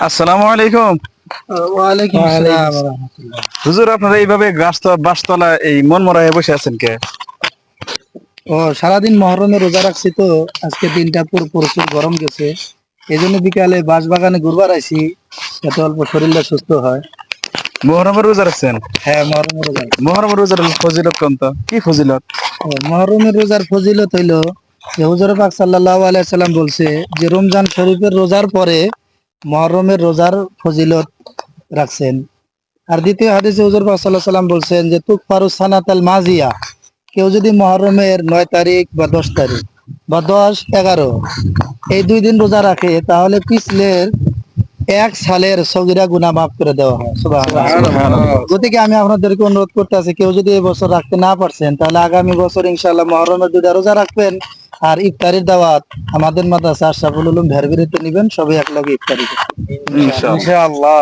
আসসালামু আলাইকুম। ওয়ালাইকুম আসসালাম ওয়া রাহমাতুল্লাহ। হুজুর, আপনারা এইভাবে বাসতলা এই মন মরা হয়ে বসে আছেন কে? সারাদিন মহরমে রোজা রাখছি, তো আজকে দিনটা প্রচুর গরম গেছে। এই জন্য বিকালে বাগানে ঘুরবার আইছি, যাতে অল্প শরীরটা সুস্থ হয়। মুহররমের রোজা রাখছেন? হ্যাঁ, মহরমের রোজা রাখছি। মুহররমের রোজার ফজিলত কোন তো কি ফজিলত? মহরমের রোজার ফজিলত হইলো যে হুজুর পাক সাল্লাল্লাহু আলাইহি সাল্লাম বলছে যে রমজান শরীফের রোজার পরে মহরমের রোজার ফজিলত রাখছেন। আর দ্বিতীয় হাদিসে হুজুর পাক সাল্লাল্লাহু আলাইহি সাল্লাম বলছেন যে তুকফারু সানাতাল মাজিয়া, কেউ যদি মহরমের 9 তারিখ বা 10 তারিখ বা 10, 11 এই 2 দিন রোজা রাখে, তাহলে পিছলের 1 সালের সগীরা গুনাহ মাফ করে দেওয়া হয়। সুবহানাল্লাহ। গতিকে আমি আপনাদেরকে অনুরোধ করতে আছি, কেউ যদি এই বছর রাখতে না পারছেন, তাহলে আগামী বছর ইনশাআল্লাহ মহরমের 2টা রোজা রাখবেন। আর ইফতারির দাওয়াত আমাদের মাদ্রাসা আশরাফুল উলুম ভেরভেরিতে নেবেন, সবাই একলগে ইফতারি করবেন ইনশাআল্লাহ। ইনশাআল্লাহ।